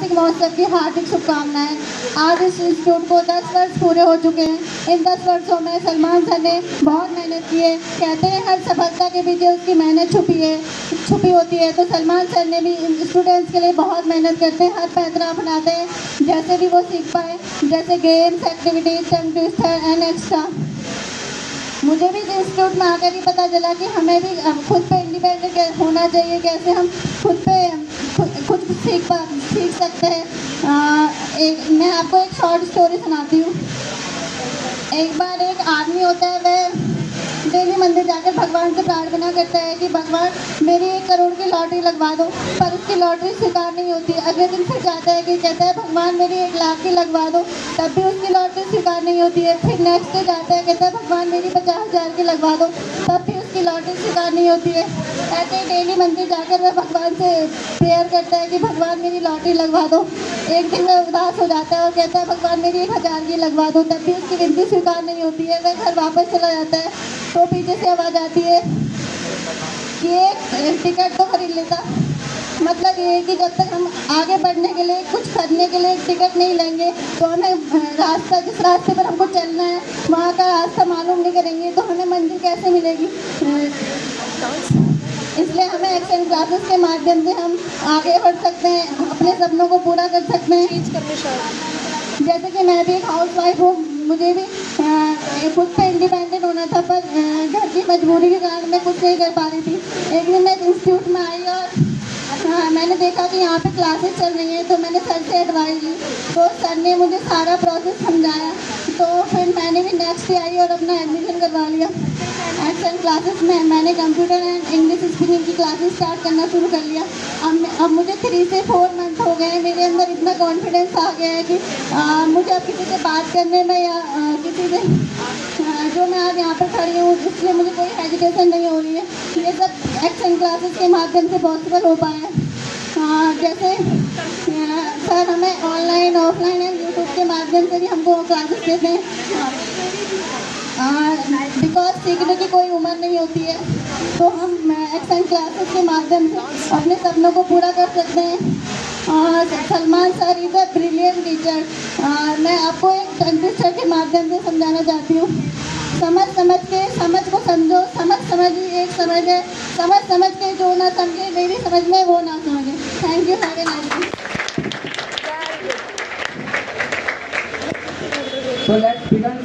वार्षिक महोत्सव की हार्दिक शुभकामनाएं। आज इस इंस्टीट्यूट को 10 वर्ष पूरे हो चुके हैं। इन 10 वर्षों में सलमान सर ने बहुत मेहनत की है। कहते हैं हर सफलता के पीछे उसकी मेहनत छुपी होती है। तो सलमान सर ने भी स्टूडेंट्स के लिए बहुत मेहनत करते हैं, हर पैतरा अपनाते हैं जैसे भी वो सीख पाए, जैसे games, activities, tongue twister and extra. मुझे भी इंस्टीट्यूट में आकर ही पता चला कि हमें भी खुद पे इंडिपेंडेंट होना चाहिए, कैसे हम खुद सीख सकते हैं। मैं आपको एक शॉर्ट स्टोरी सुनाती हूँ। एक बार एक आदमी होता है, वह डेली मंदिर जाकर भगवान से प्रार्थना करता है कि भगवान मेरी 1 करोड़ की लॉटरी लगवा दो, पर उसकी लॉटरी स्वीकार नहीं होती। अगले दिन फिर जाता है कि कहता है भगवान मेरी 1 लाख की लगवा दो, तब भी उसकी लॉटरी स्वीकार नहीं होती है। फिर नेक्स्ट डे जाता है, कहता है भगवान मेरी 50,000 की लगवा दो, तब भी उसकी लॉटरी स्वीकार नहीं होती है। ऐसे ही डेली मंदिर जाकर वह भगवान से प्रेयर करता है कि भगवान मेरी लॉटरी लगवा दो। एक दिन वह उदास हो जाता है और कहता है भगवान मेरी 1,000 की लगवा दो, तब भी उसकी विनती स्वीकार नहीं होती है। वह घर वापस चला जाता है तो पीछे से आवाज़ आती है कि एक टिकट तो खरीद लेता। मतलब ये है कि जब तक हम आगे बढ़ने के लिए, कुछ करने के लिए टिकट नहीं लेंगे तो हमें रास्ता, जिस रास्ते पर हमको चलना है वहाँ का रास्ता मालूम नहीं करेंगे तो हमें मंजिल कैसे मिलेगी। इसलिए हमें एक्शन क्लासेस के माध्यम से हम आगे बढ़ सकते हैं, अपने सपनों को पूरा कर सकते हैं। जैसे कि मैं भी एक हाउस वाइफ हूँ, मुझे भी खुद पे इंडिपेंडेंट होना था, पर घर की मजबूरी के कारण मैं कुछ नहीं कर पा रही थी। एक दिन मैं इंस्टीट्यूट में आई और मैंने देखा कि यहाँ पे क्लासेस चल रही हैं, तो मैंने सर से एडवाइस ली। तो सर ने मुझे सारा प्रोसेस समझाया, तो फिर मैंने भी नेक्स्ट डे आई और अपना एडमिशन करवा लिया। एक्शन क्लासेस में मैंने कंप्यूटर एंड इंग्लिश स्पीकिंग की क्लासेस स्टार्ट करना शुरू कर लिया। अब मुझे 3 से 4 मंथ हो गए हैं। मेरे अंदर इतना कॉन्फिडेंस आ गया है कि मुझे अब किसी से बात करने में या किसी से जो मैं आज यहाँ पर खड़ी हूँ इसलिए मुझे कोई हेजिटेशन नहीं हो रही है। ये सब एक्शन क्लासेस के माध्यम से पॉसिबल हो पाया है। जैसे सर हमें ऑनलाइन, ऑफलाइन एंड यूट्यूब के माध्यम से भी हमको क्लासेस देते हैं। बिकॉज सीखने की कोई उम्र नहीं होती है, तो हम एक्शन क्लासेस के माध्यम से अपने सपनों को पूरा कर सकते हैं। Salman sir is a brilliant teacher. मैं आपको एक टंग ट्विस्टर के माध्यम से समझाना चाहती हूँ। समझ के समझ को समझो, समझ ही एक समझ है, समझ के जो ना समझे, मेरी समझ में वो ना समझे। Thank you, have a nice day. So let's begin.